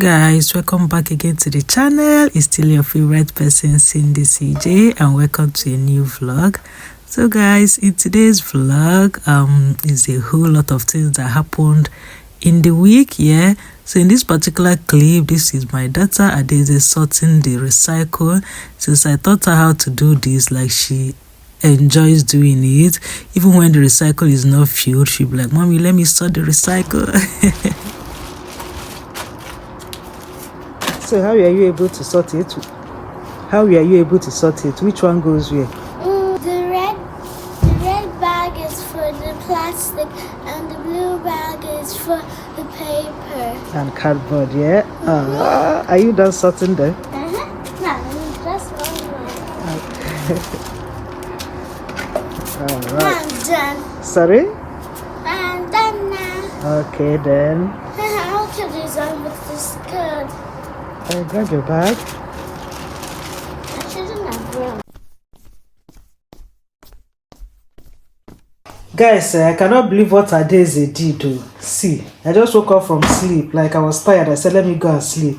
Guys, welcome back again to the channel. It's still your favorite person, Cindy CJ, and welcome to a new vlog. So guys, in today's vlog is a whole lot of things that happened in the week. So in this particular clip, this is my daughter Adeze sorting the recycle. Since I taught her how to do this, like, she enjoys doing it. Even when the recycle is not filled, she'll be like, "Mommy, let me sort the recycle." So how are you able to sort it? How are you able to sort it? Which one goes where? The red bag is for the plastic and the blue bag is for the paper. And cardboard, yeah? Are you done sorting there? No, just one more. Alright. I'm done. Sorry? I'm done now. Okay then. How to design with this card? Grab your bag. I shouldn't have run. Guys, I cannot believe what Adeze did though. See, I just woke up from sleep. Like, I was tired. I said, let me go and sleep.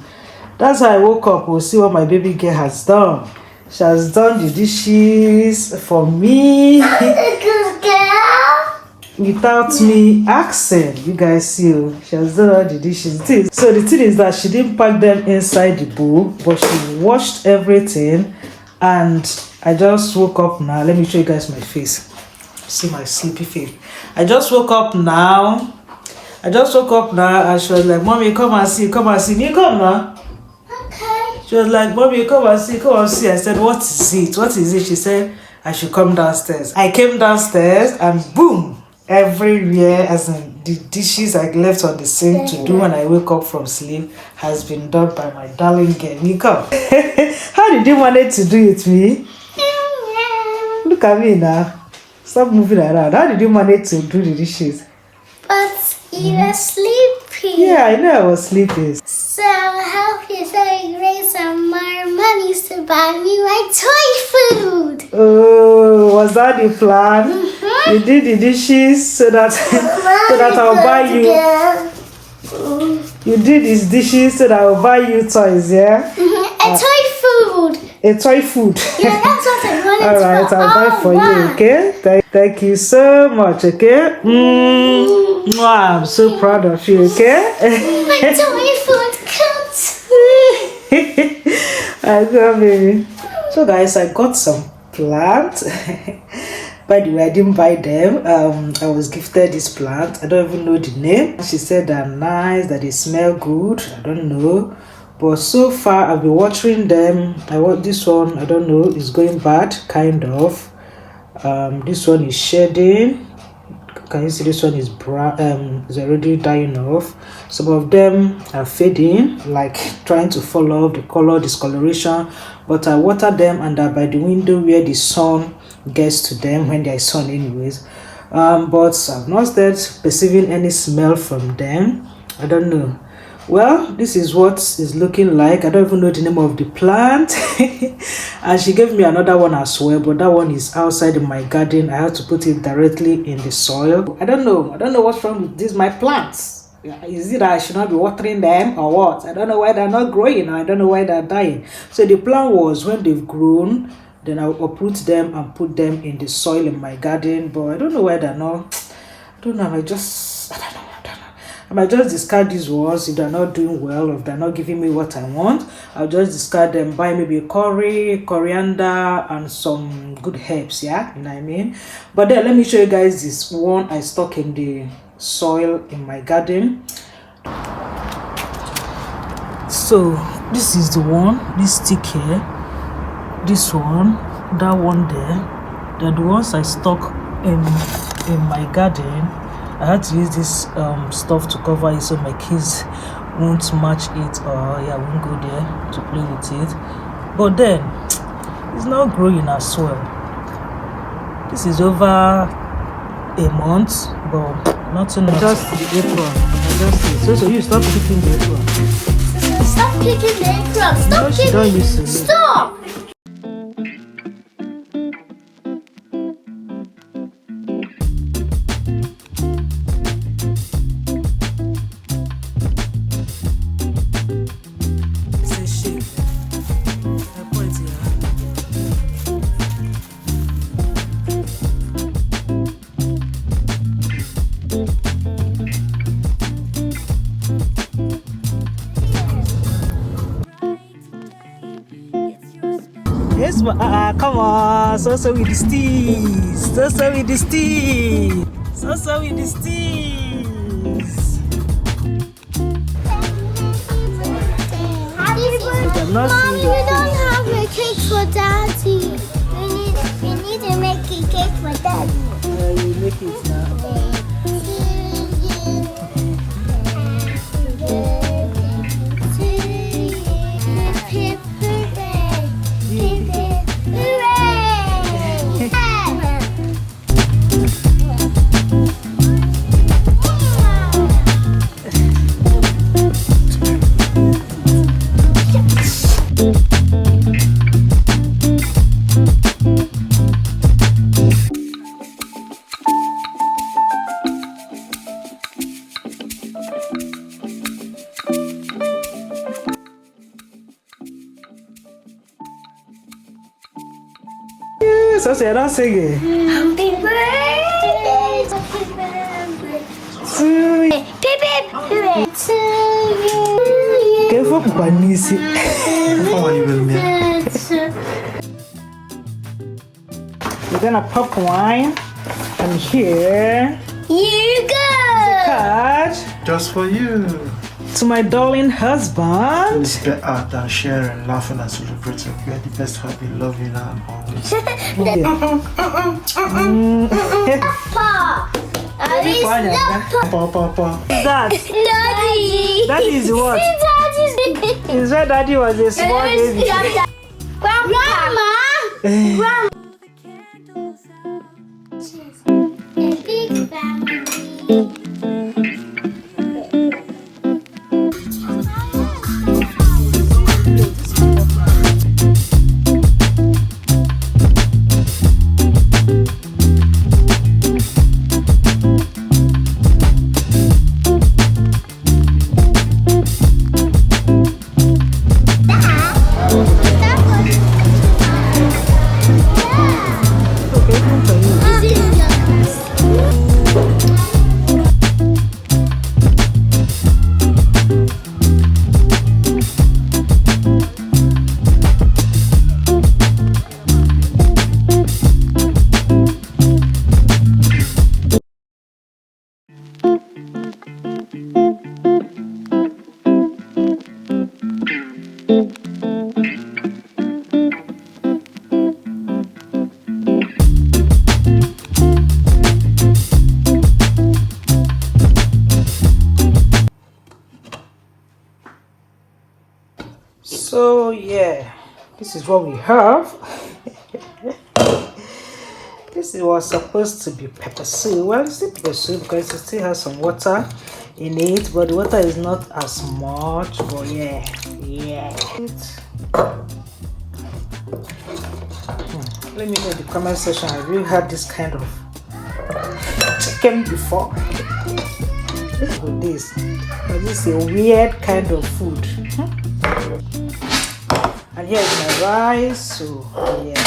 That's how I woke up. We'll see what my baby girl has done. She has done the dishes for me. Good girl. Without me asking. You guys see, she has done all the dishes. So the thing is that she didn't pack them inside the bowl, but she washed everything. And I just woke up now. Let me show you guys my face. See my sleepy face. I just woke up now. And she was like, "Mommy, come and see, come and see." You come now. Okay. She was like, "Mommy, come and see, come and see." I said, "What is it? What is it?" She said, "I should come downstairs." I came downstairs and boom, everywhere, as in the dishes I left on the sink to do when I wake up from sleep has been done by my darling girl. Nika. How did you manage to do it, me? Look at me now. Stop moving around. How did you manage to do the dishes? But you were sleepy. Yeah, I know I was sleeping. So how you say raise some more money to buy me my toy food? Oh, was that the plan? You did the dishes so that I'll buy you. You did these dishes so that I'll buy you toys, yeah? A toy food. A toy food. Yeah, that's what I wanted. Alright, I'll buy for you, okay? Thank you so much, okay? I'm so proud of you, okay? My toy food counts. I go, baby. So guys, I got some plants. By the way, I didn't buy them. I was gifted this plant. I don't even know the name. She said they're nice, that they smell good. I don't know. But so far, I've been watering them. I want this one, I don't know, it's going bad, kind of. This one is shedding. Can you see this one is brown? Is already dying off. Some of them are fading, like trying to fall off, the color discoloration. But I water them and they're by the window where the sun gets to them, when there is sun anyways. But I've not started perceiving any smell from them. I don't know. Well, this is what it's looking like. I don't even know the name of the plant. And she gave me another one as well, but that one is outside in my garden. I have to put it directly in the soil. I don't know what's wrong with these my plants. Is it that I should not be watering them or what? I don't know why they're not growing. I don't know why they're dying. So the plan was, when they've grown, then I'll uproot them and put them in the soil in my garden. But I don't know why they're not. I don't know. I might just discard these ones if they're not doing well, or if they're not giving me what I want. I'll just discard them, buy maybe curry, coriander, and some good herbs, yeah? You know what I mean? But then let me show you guys this one I stuck in the soil in my garden. So this is the one, this stick here, this one, that one there. They're the ones I stuck in my garden. I had to use this stuff to cover it so my kids won't match it, or won't go there to play with it. But then it's not growing as well. This is over a month, but nothing. Just the apron. So you stop picking the apron. Stop picking the apron. Stop picking. Stop. Yes, come on. So with the steez. So with the steez. So with the steez. Mom, you don't have a cake for Daddy. We need to make a cake for Daddy. You make it now. So you're not singing. Happy birthday to you. To you. Careful, Panisi. We're gonna pop wine. And here. You go. Card. Just for you. To my darling husband. Let's get out and share and laughing and celebrating. You're the best hubby, love you now and always. Papa. Papa. That. Daddy. That is what? Daddy. Is that Daddy was a small baby? Grandma. Grandma. A big family. So yeah, this is what we have. This was supposed to be pepper soup. Well, it's still pepper soup because it still has some water in it, but the water is not as much. But yeah. Let me know in the comment section, have you had this kind of chicken before? With this is a weird kind of food. And here is my rice. So yeah,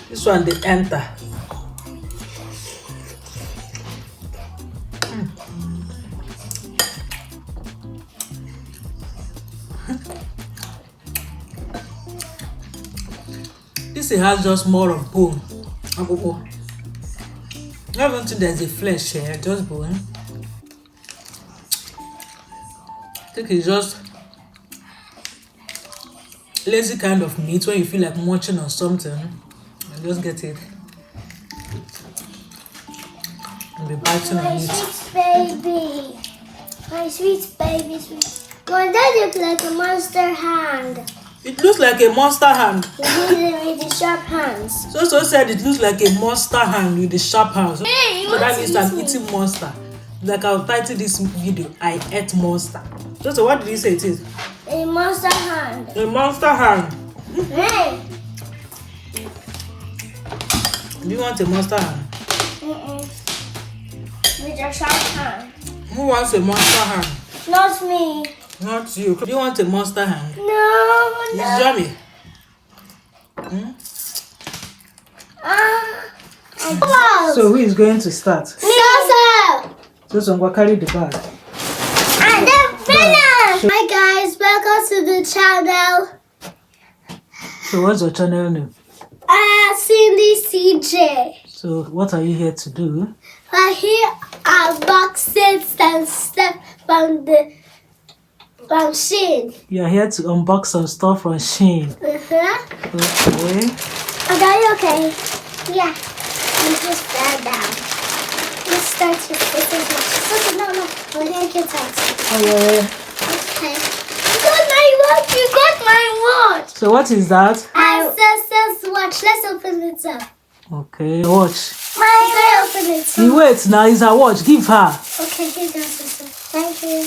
this one they enter. This has just more of bone. I don't think there's a flesh here, just bone. I think it's just lazy kind of meat when you feel like munching on something. And just get it and be biting on it. Sweet baby. My sweet baby. God, that looks like a monster hand. It looks like a monster hand. With the sharp hands. So said it looks like a monster hand with the sharp hands. Hey, So that means I'm eating monster. Like I'll title this video, I ate monster. So what did you say it is? A monster hand. A monster hand. Hey. Do you want a monster hand? With a sharp hand. Who wants a monster hand? Not me. Not you. Do you want a monster hand? No. It's yummy. So who is going to start? So. So go carry the bag. And then finish. Hi guys, welcome to the channel. So what's your channel name? Cindy CJ. So what are you here to do? I hear unboxes and stuff from SHEIN. You are here to unbox some stuff from SHEIN. Uh-huh. Okay. Are you okay? Yeah. You just fell down. Let's start with this. No. I'm gonna get out. Oh, yeah. Okay. You got my watch. So what is that? Ancestors watch. Let's open it up. Okay, watch. I open it up. You wait now, is a watch. Give her. Okay, here goes this one. Thank you.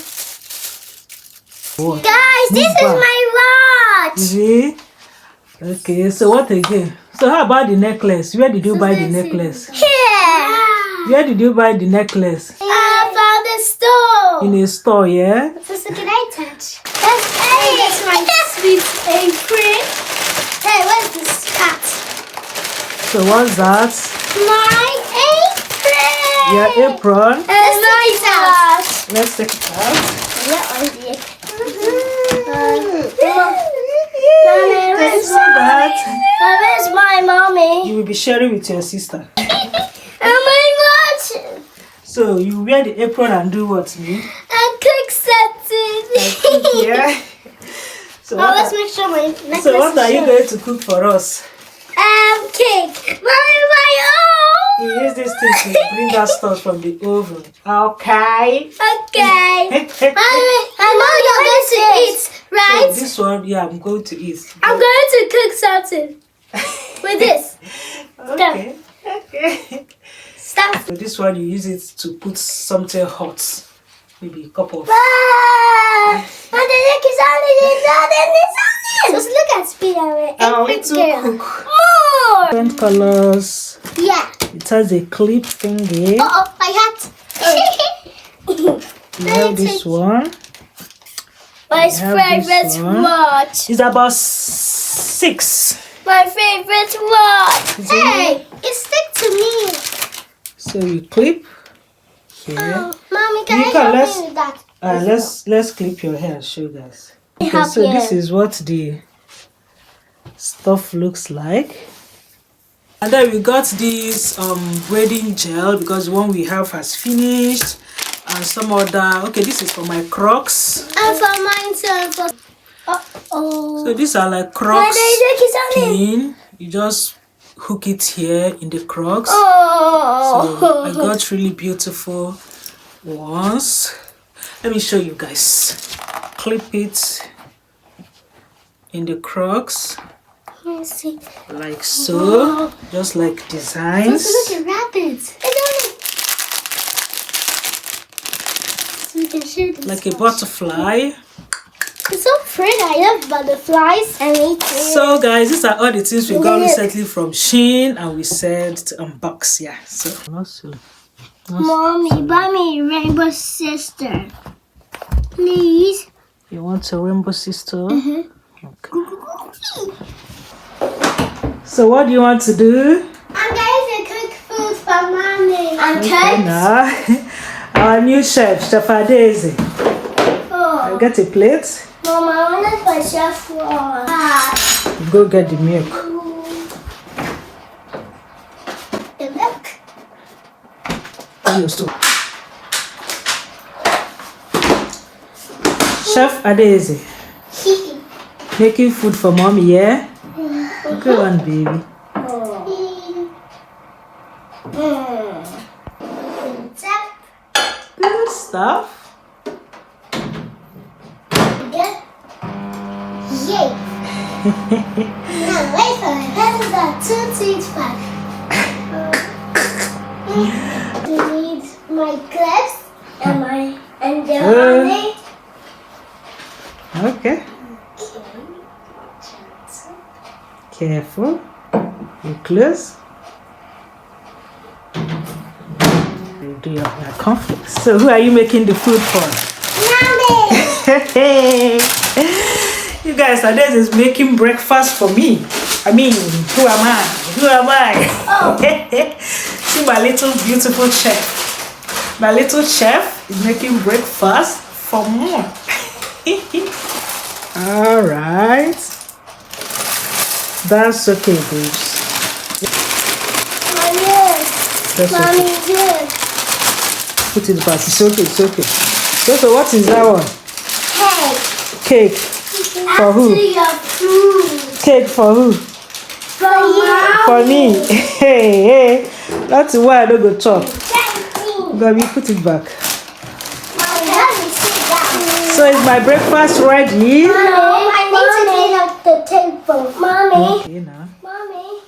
Watch. Guys, this is my watch. See? Okay, so what again? So how about the necklace? Where did you buy the necklace? Here. Where did you buy the necklace? I found the store. In a store, yeah? So can I touch? That's my sweet apron. Hey, where's this cat? So what's that? My apron. Your apron. And my touch. Let's take it out. Yeah, on the Where's that? Where's my mommy? You will be sharing with your sister. And my watch. So you wear the apron and do what, me? And cook something. Yeah. So Let's make sure my necklace. So what are you going to cook for us? Cake. My own. You use this thing to bring that stuff from the oven. Okay. Okay. Mom, you're going to eat, right? So this one, yeah, I'm going to eat. I'm going to cook something with this. Okay. Okay. Stop. So this one, you use it to put something hot. Maybe a cup of. And the neck is on it. Just look at speed of it. We to cook. More. Different colors. Yeah. It has a clip thingy. My hat. You have this one. My You have this favorite one. watch. It's about 6. My favorite watch. Is Hey, it stick to me. So you clip here. Mommy, can You I can, help let's- you with that? Let's clip your hair and show guys. Okay, Help so you. this is what the stuff looks like. And then we got this braiding gel because the one we have has finished, and some other. Okay, this is for my Crocs. And for mine too. Oh. So these are like Crocs pin. You just hook it here in the Crocs. So I got really beautiful ones. Let me show you guys. Clip it in the Crocs Let's see. like so, just like designs. Look at rabbits. So we can share this. Like a butterfly. It's so pretty. I love butterflies and me too. So guys, these are all the things we got recently from SHEIN and we said to unbox. Yeah, so Mommy, buy me a rainbow sister. Please. you want a rainbow sister? Okay. So what do you want to do? I'm going to cook food for mommy. And Okay, now our new chef, Chef Daisy. Oh. Get a plate. Mom, I wanted my chef one. Go get the milk. The milk. Chef Adeze, making food for mommy, yeah? Go on, baby. Good stuff. Yay! Now wait for it. That is a 2 teeth pack. You need my clips and the honey. Okay. Careful. You close. You do your conflict. So who are you making the food for? Mommy! You guys, Adeze is making breakfast for me. I mean, who am I? Who am I? Oh. See my little beautiful chef. My little chef is making breakfast for more. All right. That's okay, babes. That's Mommy, okay. yes. Put it back. It's okay. It's okay. So what is that one? Cake. Cake. For who? After your food. Cake for who? For you. For me. Hey. That's why I don't go chop. Gabi, put it back. Mommy, let me sit down. So is my breakfast ready? No, I need to clean up the table. Mommy. Okay, now. Mommy.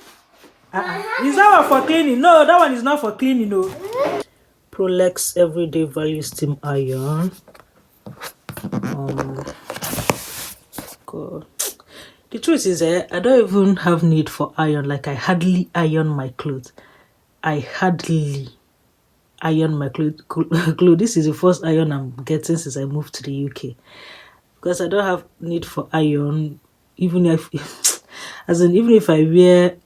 Is that one for cleaning? No, that one is not for cleaning. No. Prolex Everyday Value Steam Iron. God. The truth is, I don't even have need for iron. Like, I hardly iron my clothes. I hardly iron my clothes. This is the first iron I'm getting since I moved to the UK. Because I don't have need for iron. Even if I wear,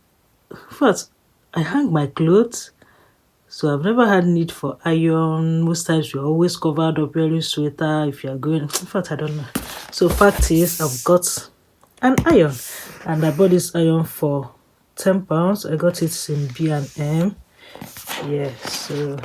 first, I hang my clothes. So I've never had need for iron. Most times you're always covered up wearing sweater if you're going. In fact, I don't know. So fact is, I've got an iron, and I bought this iron for £10. I got it in B&M. Yeah, so